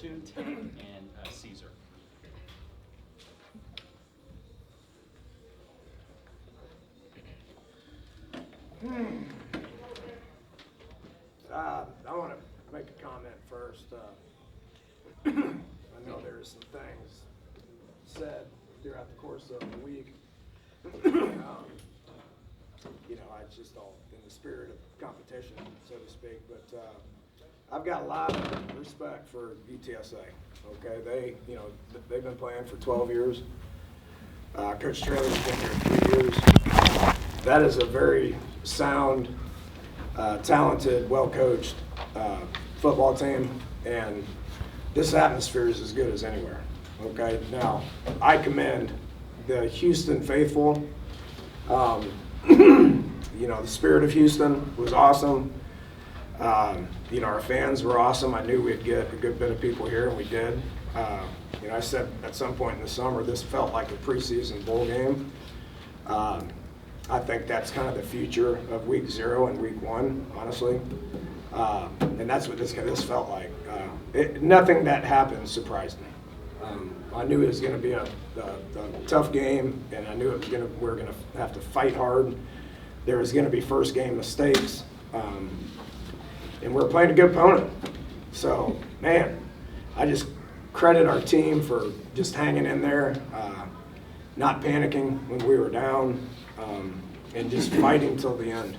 2, 10, and Caesar. I want to make a comment first. I know there's some things said throughout the course of the week. I just all in the spirit of competition, so to speak. But I've got a lot of respect for UTSA. Okay, they've been playing for 12 years. Coach Traylor's been here 3 years. That is a very sound, talented, well-coached football team, and this atmosphere is as good as anywhere. Okay, now I commend the Houston faithful. The spirit of Houston was awesome. Our fans were awesome. I knew we'd get a good bit of people here, and we did. I said at some point in the summer, this felt like a preseason bowl game. I think that's kind of the future of week 0 and week 1, honestly. And that's what this felt like. Nothing that happened surprised me. I knew it was going to be a tough game, and I knew we were going to have to fight hard. There was going to be first game mistakes, and we're playing a good opponent. So, man, I just credit our team for just hanging in there, not panicking when we were down, and just fighting till the end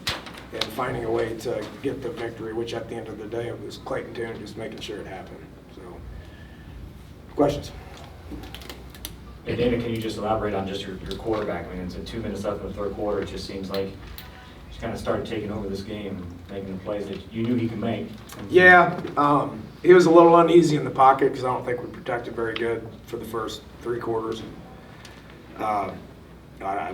and finding a way to get the victory, which at the end of the day it was Clayton Tune just making sure it happened. So, questions? Hey, David, can you just elaborate on just your quarterback? I mean, it's 2 minutes left in the third quarter. It just seems like he's kind of started taking over this game and making the plays that you knew he could make. Yeah, he was a little uneasy in the pocket because I don't think we protected very good for the first 3 quarters.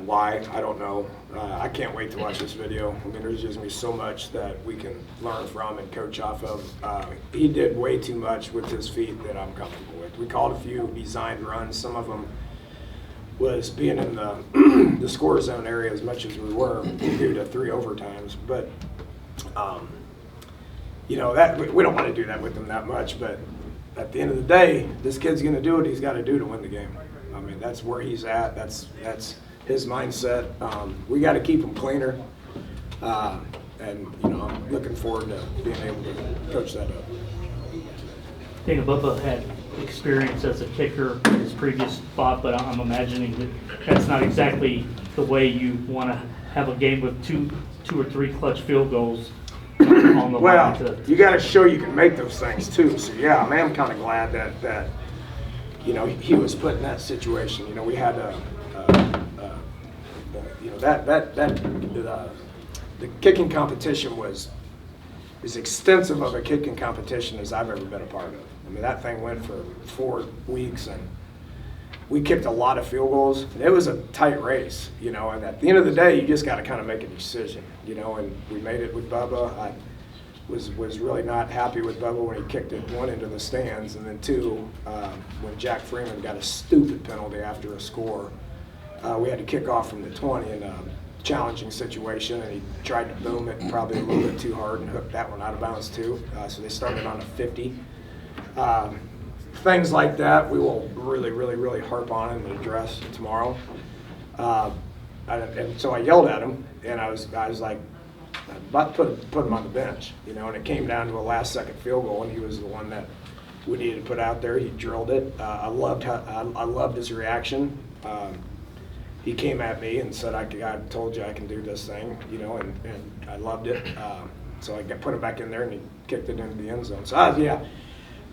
Why? I don't know. I can't wait to watch this video. I mean, there's just going to be so much that we can learn from and coach off of. He did way too much with his feet that I'm comfortable with. We called a few designed runs. Some of them was being in the score zone area as much as we were due to 3 overtimes. But, that we don't want to do that with him that much. But at the end of the day, this kid's going to do what he's got to do to win the game. I mean, that's where he's at. That's his mindset. We got to keep him cleaner. And, I'm looking forward to being able to coach that up. Dana Bubba had experience as a kicker in his previous spot, but I'm imagining that that's not exactly the way you want to have a game with two or three clutch field goals on the well, line. You got to show you can make those things too. So yeah, I am kind of glad that he was put in that situation. We had the kicking competition was as extensive of a kicking competition as I've ever been a part of. I mean, that thing went for 4 weeks, and we kicked a lot of field goals. And it was a tight race, and at the end of the day, you just got to kind of make a decision, and we made it with Bubba. I was really not happy with Bubba when he kicked it 1 into the stands, and then 2, when Jack Freeman got a stupid penalty after a score. We had to kick off from the 20 in a challenging situation, and he tried to boom it probably a little bit too hard and hooked that one out of bounds too. So they started on a 50. Things like that we will really harp on and address tomorrow. And so I yelled at him, and I was like about to put him on the bench, and it came down to a last-second field goal, and he was the one that we needed to put out there. He drilled it. I loved his reaction. He came at me and said, I told you I can do this thing, and I loved it. So I put it back in there, and he kicked it into the end zone. So,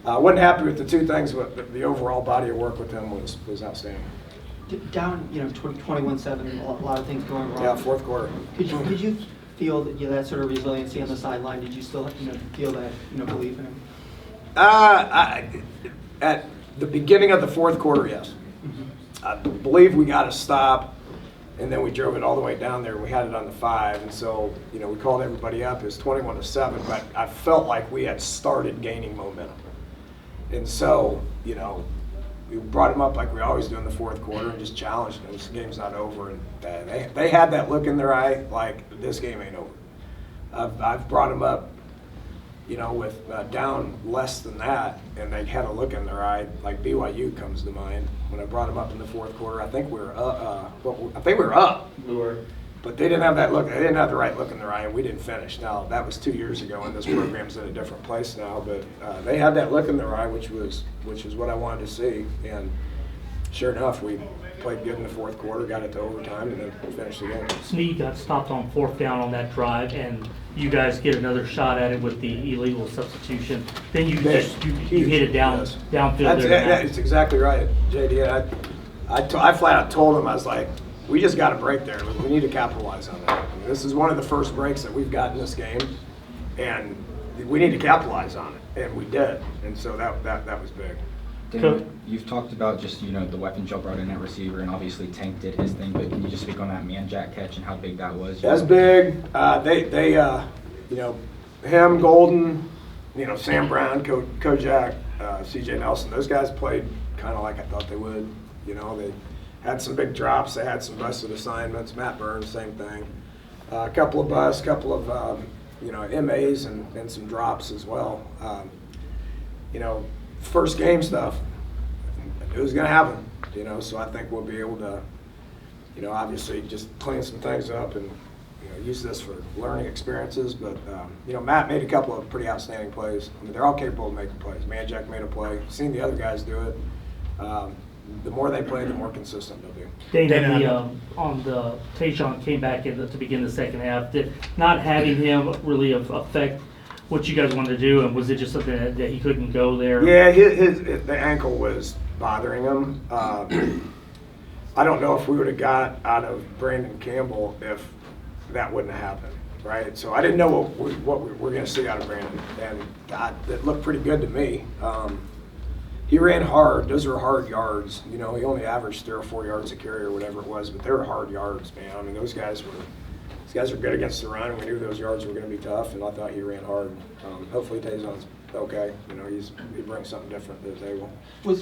I wasn't happy with the 2 things, but the overall body of work with him was outstanding. Down, 21-7, a lot of things going wrong. Yeah, fourth quarter. Could you feel that sort of resiliency on the sideline? Did you still, feel that, belief in him? At the beginning of the fourth quarter, yes. I believe we got a stop, and then we drove it all the way down there. We had it on the 5, and so, we called everybody up. It was 21-7, but I felt like we had started gaining momentum. And so, we brought them up like we always do in the fourth quarter and just challenged them. This game's not over. And they had that look in their eye like this game ain't over. I've brought them up with down less than that, and they had a look in their eye, like BYU comes to mind. When I brought them up in the fourth quarter, I think we were up. We were. But they didn't have that look. They didn't have the right look in their eye, and we didn't finish. Now, that was 2 years ago, and this program's in a different place now. But they had that look in their eye, which was what I wanted to see. And sure enough, we played good in the fourth quarter, got it to overtime, and then finished the game. Snead got stopped on fourth down on that drive, and you guys get another shot at it with the illegal substitution. Then you hit it downfield there. That's exactly right, JD. I flat out told him, I was like, we just got a break there. We need to capitalize on that. I mean, this is one of the first breaks that we've got in this game, and we need to capitalize on it, and we did. And so that was big. Dan, you've talked about just, the weapon Joe brought in at receiver, and obviously Tank did his thing, but can you just speak on that man jack catch and how big that was? That's big. Him, Golden, Sam Brown, Kojak, CJ Nelson, those guys played kind of like I thought they would. They had some big drops. They had some busted assignments. Matt Burns, same thing. A couple of busts, couple of, MAs and some drops as well. First game stuff, it was going to happen, so I think we'll be able to, obviously just clean some things up and, use this for learning experiences. But, Matt made a couple of pretty outstanding plays. I mean, they're all capable of making plays. Manjack made a play. Seen the other guys do it. The more they play, the more consistent they'll be. Dana, on the Tajon came back to begin the second half. Did not having him really affect what you guys wanted to do, and was it just something that he couldn't go there? Yeah, the ankle was bothering him. I don't know if we would have got out of Brandon Campbell if that wouldn't have happened, right? So I didn't know what we were going to see out of Brandon, and it looked pretty good to me. He ran hard. Those were hard yards. He only averaged 3 or 4 yards a carry or whatever it was, but they were hard yards, man. I mean, those guys are good against the run, and we knew those yards were going to be tough, and I thought he ran hard. Hopefully Tajon's okay. He brings something different to the table.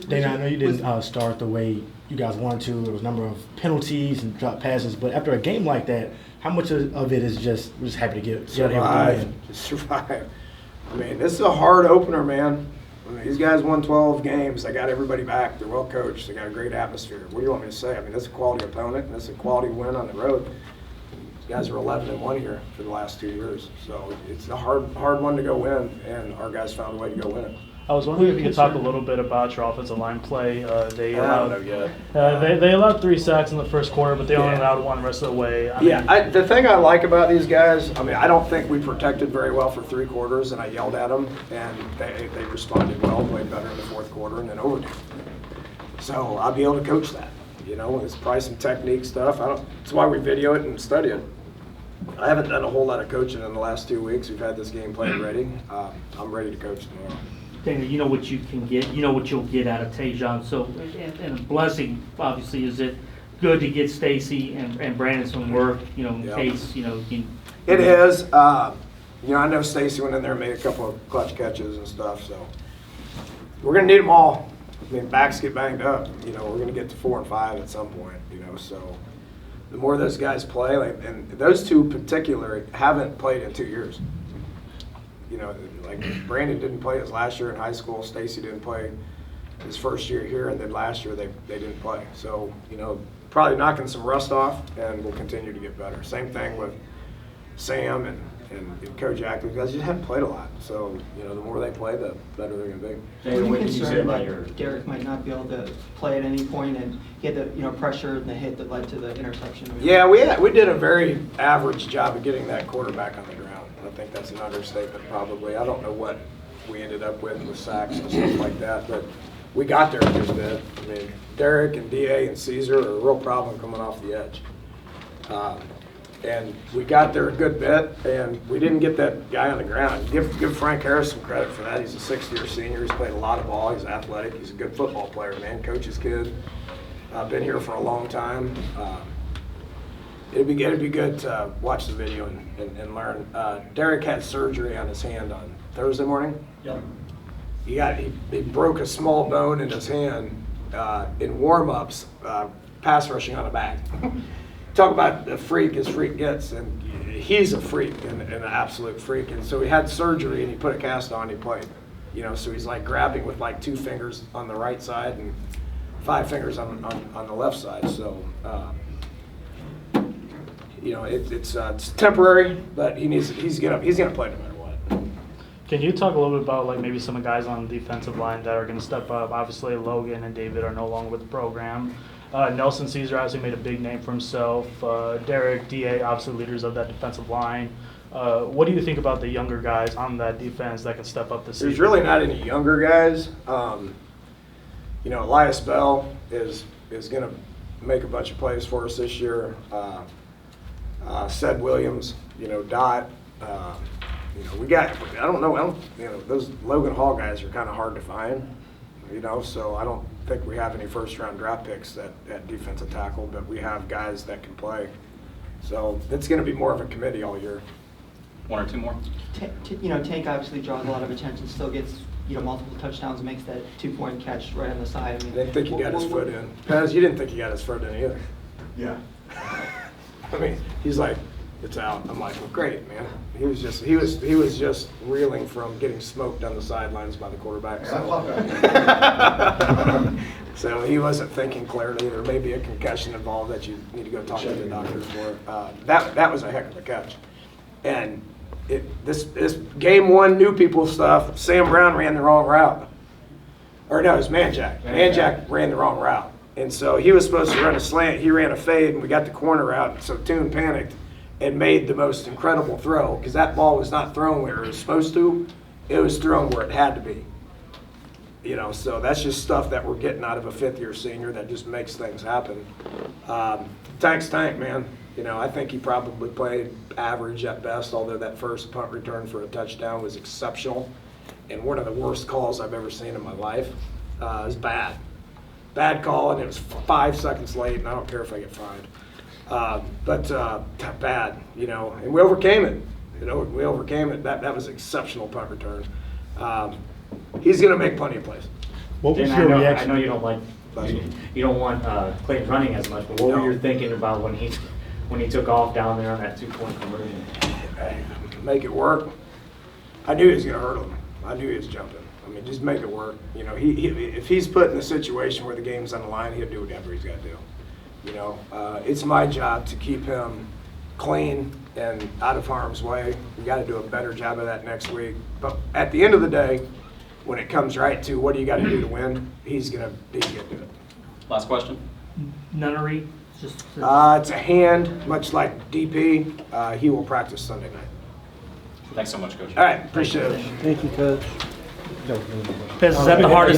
Dana, I know you didn't start the way you guys wanted to. There was a number of penalties and drop passes, but after a game like that, how much of it is just we're just happy to get survive? I mean, this is a hard opener, man. I mean, these guys won 12 games. They got everybody back. They're well coached. They got a great atmosphere. What do you want me to say? I mean, that's a quality opponent, and that's a quality win on the road. These guys are 11-1 here for the last 2 years. So it's a hard one to go win, and our guys found a way to go win it. I was wondering if you could talk a little bit about your offensive line play. They I don't know yet. They allowed 3 sacks in the first quarter, but they only allowed 1 the rest of the way. The thing I like about these guys, I mean, I don't think we protected very well for 3 quarters, and I yelled at them, and they responded well, played better in the fourth quarter, and then overtime. So I'll be able to coach that. It's probably some technique stuff. That's why we video it and study it. I haven't done a whole lot of coaching in the last 2 weeks. We've had this game plan ready. I'm ready to coach tomorrow. Dana, you know what you can get. You know what you'll get out of Tajon. So, and a blessing, obviously, is it good to get Stacy and Brandon some work, in case, It is. I know Stacy went in there and made a couple of clutch catches and stuff, so we're going to need them all. I mean, backs get banged up. We're going to get to 4 and 5 at some point, so the more those guys play, and those two in particular haven't played in 2 years. Like Brandon didn't play his last year in high school. Stacy didn't play his first year here, and then last year they didn't play. So, probably knocking some rust off, and we'll continue to get better. Same thing with Sam and Kojak. Those guys just haven't played a lot. So, the more they play, the better they're going to be. David, what did you say about your... Derek might not be able to play at any point, and he had the pressure and the hit that led to the interception. Yeah, we did a very average job of getting that quarterback on the ground. I think that's an understatement probably. I don't know what we ended up with sacks and stuff like that, but we got there a good bit. I mean, Derek and D.A. and Caesar are a real problem coming off the edge. And we got there a good bit, and we didn't get that guy on the ground. Give Frank Harris some credit for that. He's a 6th-year senior. He's played a lot of ball. He's athletic. He's a good football player, man. Coach's kid. Been here for a long time. It'd be good to watch the video and learn. Derek had surgery on his hand on Thursday morning. Yep. He broke a small bone in his hand in warm-ups, pass rushing on a back. talk about the freak as freak gets, and he's a freak and an absolute freak. And so he had surgery and he put a cast on, he played. You know, so he's like grabbing with like 2 fingers on the right side and 5 fingers on the left side. So, you know, it's temporary, but he's gonna play no matter what. Can you talk a little bit about like maybe some of the guys on the defensive line that are going to step up? Obviously, Logan and David are no longer with the program. Nelson Caesar obviously made a big name for himself. Derek, DA, obviously leaders of that defensive line. What do you think about the younger guys on that defense that can step up this season? There's really not any younger guys. You know, Elias Bell is going to make a bunch of plays for us this year. Ced Williams, you know, Dot. You know, we got, you know, those Logan Hall guys are kind of hard to find, you know, so I don't think we have any first-round draft picks at defensive tackle, but we have guys that can play. So it's going to be more of a committee all year. 1 or 2 more? You know, Tank obviously draws a lot of attention, still gets, you know, multiple touchdowns, makes that 2-point catch right on the side. I mean, Didn't think he got his foot in. Pez, you didn't think he got his foot in either. Yeah. I mean, he's like, it's out. I'm like, well, great, man. He was just reeling from getting smoked on the sidelines by the quarterback. So he wasn't thinking clearly. There may be a concussion involved that you need to go talk to the doctor for. That was a heck of a catch. And this game 1 new people stuff. Sam Brown ran the wrong route. Or no, it was Manjack. Manjack ran the wrong route. And so he was supposed to run a slant. He ran a fade, and we got the corner out. So Toon panicked and made the most incredible throw, because that ball was not thrown where it was supposed to. It was thrown where it had to be. You know, so that's just stuff that we're getting out of a 5th-year senior that just makes things happen. Tank's Tank, man. You know, I think he probably played average at best, although that first punt return for a touchdown was exceptional and one of the worst calls I've ever seen in my life. It was bad. Bad call, and it was 5 seconds late, and I don't care if I get fined. But bad, you know, and we overcame it. You know, we overcame it. That was an exceptional punt return. He's going to make plenty of plays. What was Dan, your I reaction? know you don't like, you don't want Clayton running as much, but what were you thinking about when he took off down there on that 2-point conversion? Make it work. I knew he was going to hurt him. I knew he was jumping. I mean, just make it work. You know, if he's put in a situation where the game's on the line, he'll do whatever he's got to do. You know, it's my job to keep him clean and out of harm's way. We got to do a better job of that next week. But at the end of the day, when it comes right to what do you got to do to win, he's gonna do it. Last question? Nunnery, just. It's a hand, much like DP. He will practice Sunday night. Thanks so much, Coach. All right, appreciate it. Thank you, Coach. Pez, is that the hardest